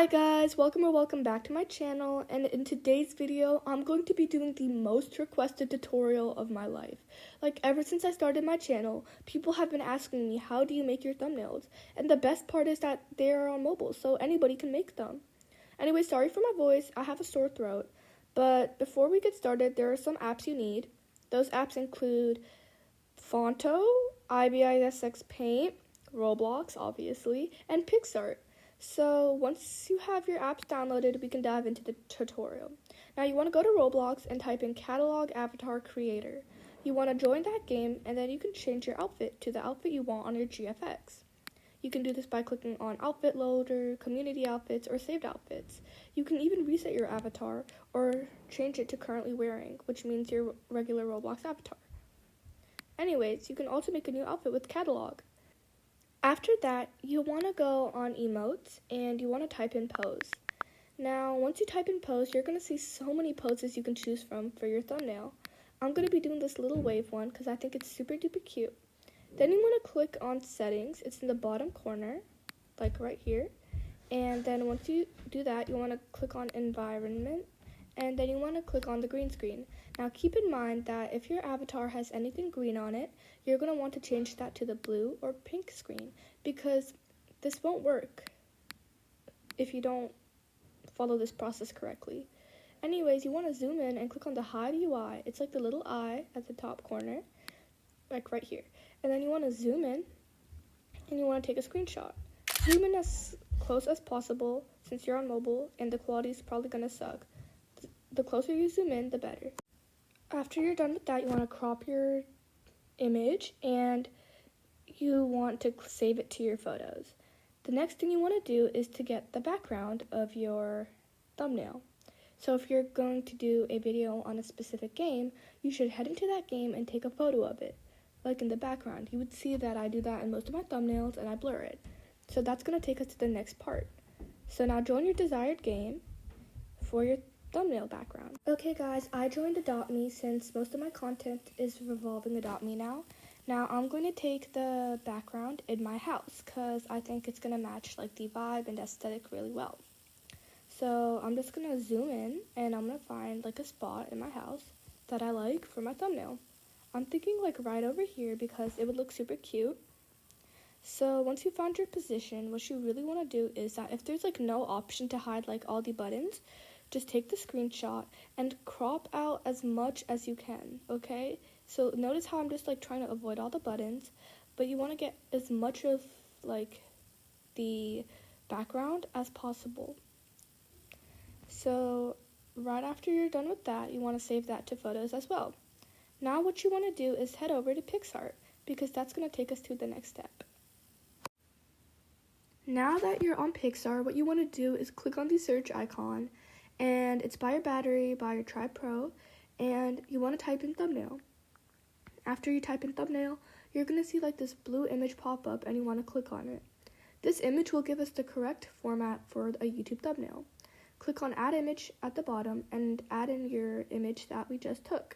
Hi guys, welcome back to my channel, and in today's video I'm going to be doing the most requested tutorial of my life. Like, ever since I started my channel, people have been asking me, how do you make your thumbnails? And the best part is that they are on mobile, so anybody can make them. Anyway, sorry for my voice, I have a sore throat. But before we get started, there are some apps you need. Those apps include Phonto, ibisix Paint, Roblox obviously, and Picsart. So once you have your apps downloaded, we can dive into the tutorial. Now you want to go to Roblox and type in catalog avatar creator. You want to join that game, and then you can change your outfit to the outfit you want on your GFX. You can do this by clicking on outfit loader, community outfits, or saved outfits. You can even reset your avatar or change it to currently wearing, which means your regular Roblox avatar. Anyways, you can also make a new outfit with catalog. After that, you want to go on emotes and you want to type in pose. Now, once you type in pose, you're going to see so many poses you can choose from for your thumbnail. I'm going to be doing this little wave one because I think it's super duper cute. Then you want to click on settings. It's in the bottom corner, like right here. And then once you do that, you want to click on environment, and then you want to click on the green screen. Now keep in mind that if your avatar has anything green on it, you're going to want to change that to the blue or pink screen, because this won't work if you don't follow this process correctly. Anyways, you want to zoom in and click on the hide UI. It's like the little eye at the top corner, like right here. And then you want to zoom in and you want to take a screenshot. Zoom in as close as possible since you're on mobile and the quality is probably going to suck. The closer you zoom in, the better. After you're done with that, you want to crop your image and you want to save it to your photos. The next thing you want to do is to get the background of your thumbnail. So if you're going to do a video on a specific game, you should head into that game and take a photo of it, like in the background. You would see that I do that in most of my thumbnails and I blur it. So that's going to take us to the next part. So now join your desired game for your thumbnail background. Okay guys, I joined Adopt Me since most of my content is revolving Adopt Me now. Now I'm going to take the background in my house because I think it's going to match like the vibe and aesthetic really well. So I'm just going to zoom in and I'm going to find like a spot in my house that I like for my thumbnail. I'm thinking like right over here because it would look super cute. So once you found your position, what you really want to do is that if there's like no option to hide like all the buttons, just take the screenshot and crop out as much as you can, okay? So notice how I'm just like trying to avoid all the buttons, but you want to get as much of like the background as possible. So right after you're done with that, you want to save that to photos as well. Now what you want to do is head over to Picsart because that's going to take us to the next step. Now that you're on Picsart, what you want to do is click on the search icon, and it's by your battery, by your Tri Pro, and you want to type in thumbnail. After you type in thumbnail, you're going to see like this blue image pop up and you want to click on it. This image will give us the correct format for a YouTube thumbnail. Click on add image at the bottom and add in your image that we just took.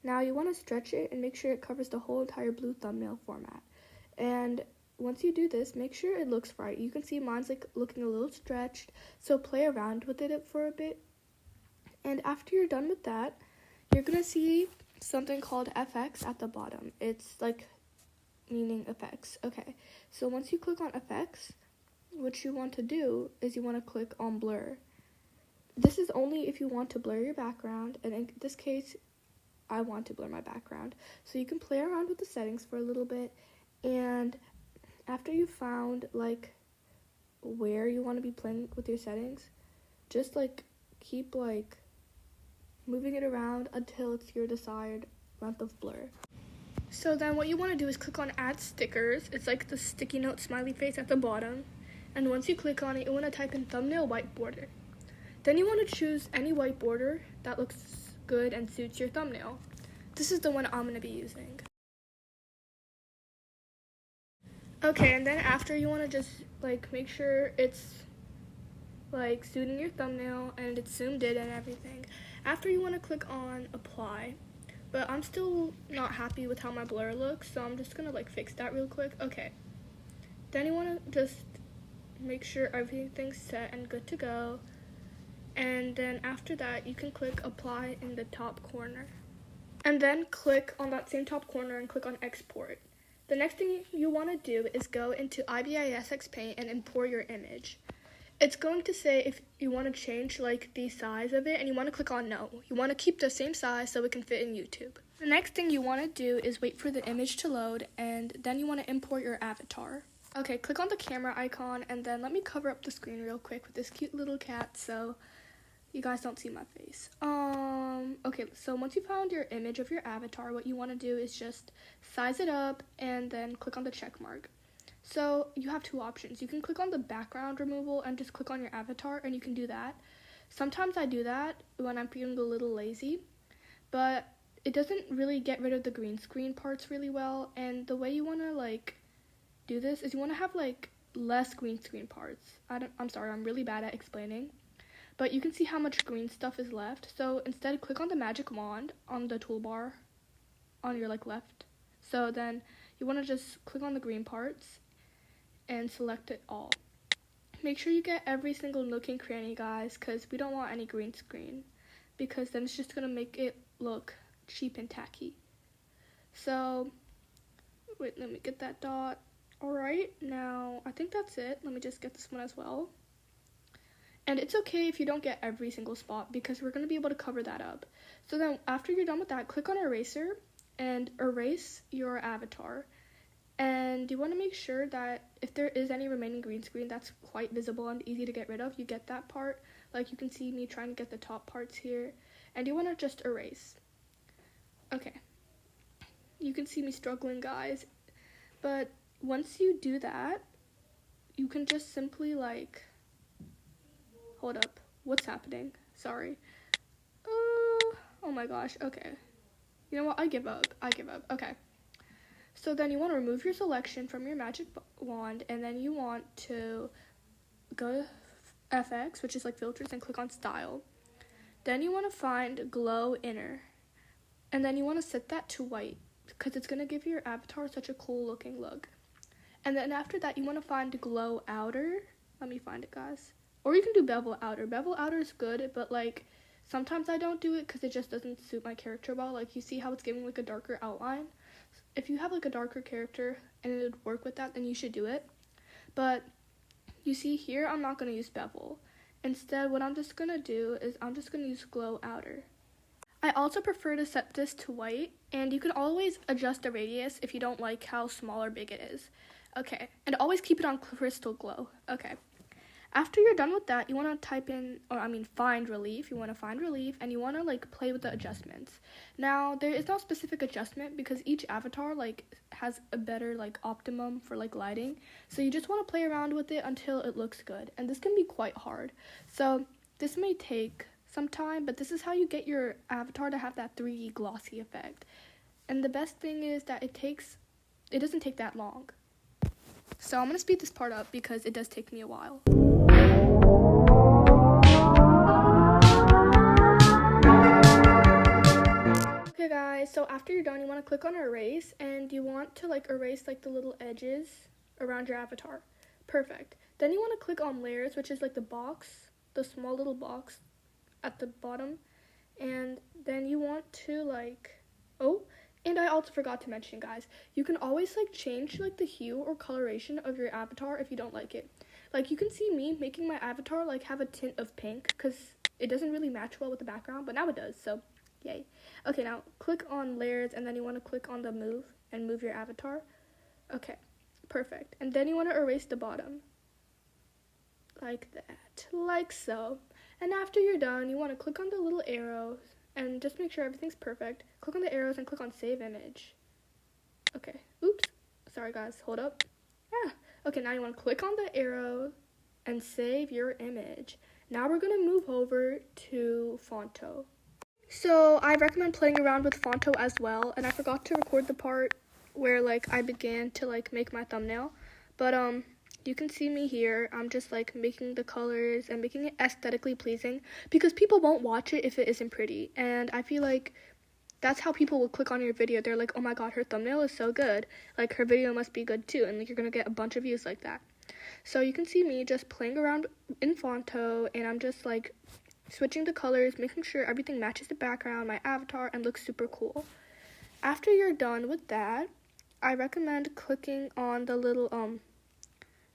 Now you want to stretch it and make sure it covers the whole entire blue thumbnail format. And once you do this, make sure it looks right. You can see mine's like looking a little stretched, so play around with it for a bit. And after you're done with that, you're going to see something called FX at the bottom. It's like meaning effects. Okay, so once you click on effects, what you want to do is you want to click on blur. This is only if you want to blur your background, and in this case, I want to blur my background. So you can play around with the settings for a little bit, and after you found like where you want to be playing with your settings, just like keep like moving it around until it's your desired length of blur. So then what you want to do is click on add stickers. It's like the sticky note smiley face at the bottom, and once you click on it, you want to type in thumbnail white border. Then you want to choose any white border that looks good and suits your thumbnail. This is the one I'm going to be using. Okay, and then after you want to just like make sure it's like suiting your thumbnail and it's zoomed in and everything. After you want to click on apply, but I'm still not happy with how my blur looks, so I'm just gonna like fix that real quick. Okay, then you want to just make sure everything's set and good to go. And then after that, you can click apply in the top corner. And then click on that same top corner and click on export. The next thing you want to do is go into ibisix paint and import your image. It's going to say if you want to change like the size of it, and you want to click on no. You want to keep the same size so it can fit in YouTube. The next thing you want to do is wait for the image to load, and then you want to import your avatar. Okay, click on the camera icon, and then let me cover up the screen real quick with this cute little cat so you guys don't see my face. Okay, so once you found your image of your avatar, what you want to do is just size it up and then click on the check mark. So you have two options. You can click on the background removal and just click on your avatar, and you can do that. Sometimes I do that when I'm feeling a little lazy, but it doesn't really get rid of the green screen parts really well. And the way you want to like do this is you want to have like less green screen parts. I'm sorry, I'm really bad at explaining. But you can see how much green stuff is left. So instead, click on the magic wand on the toolbar on your like left. So then you want to just click on the green parts and select it all. Make sure you get every single nook and cranny, guys, because we don't want any green screen, because then it's just going to make it look cheap and tacky. So, wait, let me get that dot. Alright, now I think that's it. Let me just get this one as well. And it's okay if you don't get every single spot, because we're going to be able to cover that up. So then after you're done with that, click on eraser and erase your avatar. And you want to make sure that if there is any remaining green screen that's quite visible and easy to get rid of, you get that part. Like you can see me trying to get the top parts here. And you want to just erase. Okay. You can see me struggling, guys. But once you do that, you can just simply like... Hold up. What's happening? Sorry. Oh my gosh. Okay. You know what? I give up. Okay. So then you want to remove your selection from your magic wand, and then you want to go to FX, which is like filters, and click on style. Then you want to find glow inner, and then you want to set that to white, because it's going to give your avatar such a cool looking look. And then after that, you want to find glow outer. Let me find it, guys. Or you can do bevel outer. Bevel outer is good, but like sometimes I don't do it because it just doesn't suit my character well. Like you see how it's giving like a darker outline. If you have like a darker character and it would work with that, then you should do it. But you see here, I'm not going to use bevel. Instead, what I'm just going to do is I'm just going to use glow outer. I also prefer to set this to white, and you can always adjust the radius if you don't like how small or big it is. Okay, and always keep it on crystal glow. Okay. After you're done with that, you want to find relief. You want to find relief, and you want to like play with the adjustments. Now, there is no specific adjustment because each avatar like has a better like optimum for like lighting. So you just want to play around with it until it looks good. And this can be quite hard. So this may take some time, but this is how you get your avatar to have that 3D glossy effect. And the best thing is that it doesn't take that long. So I'm going to speed this part up because it does take me a while. Okay guys, so after you're done, you want to click on erase, and you want to like erase like the little edges around your avatar. Perfect. Then you want to click on layers, which is like the box, the small little box at the bottom. And then you want to like, and I also forgot to mention, guys, you can always like change like the hue or coloration of your avatar if you don't like it. Like you can see me making my avatar like have a tint of pink because it doesn't really match well with the background, but now it does, so yay. Okay, now click on layers, and then you want to click on the move and move your avatar. Okay, perfect. And then you want to erase the bottom like that, like so. And after you're done, you want to click on the little arrows and just make sure everything's perfect. Click on the arrows and click on save image. Okay, oops, sorry guys, hold up. Okay, now you want to click on the arrow and save your image. Now we're going to move over to phonto. So I recommend playing around with phonto as well, and I forgot to record the part where like I began to like make my thumbnail, but you can see me here. I'm just like making the colors and making it aesthetically pleasing, because people won't watch it if it isn't pretty, and I feel like that's how people will click on your video. They're like, oh my god, her thumbnail is so good, like her video must be good too, and like you're gonna get a bunch of views like that. So you can see me just playing around in phonto, and I'm just like switching the colors, making sure everything matches the background, my avatar, and looks super cool. After you're done with that, I recommend clicking on the little,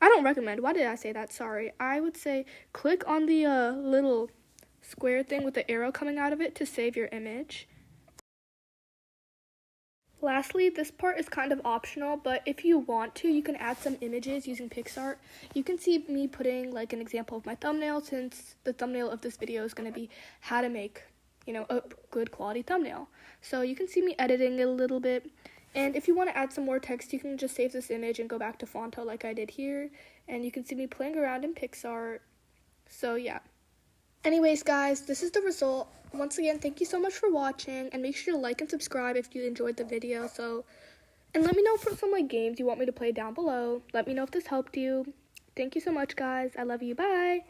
I don't recommend, why did I say that? Sorry. I would say click on the little square thing with the arrow coming out of it to save your image. Lastly, this part is kind of optional, but if you want to, you can add some images using picsart. You can see me putting like an example of my thumbnail, since the thumbnail of this video is going to be how to make, a good quality thumbnail. So you can see me editing it a little bit. And if you want to add some more text, you can just save this image and go back to phonto like I did here. And you can see me playing around in picsart. So yeah. Anyways, guys, this is the result. Once again, thank you so much for watching, and make sure to like and subscribe if you enjoyed the video. And let me know for some games you want me to play down below. Let me know if this helped you. Thank you so much, guys. I love you. Bye.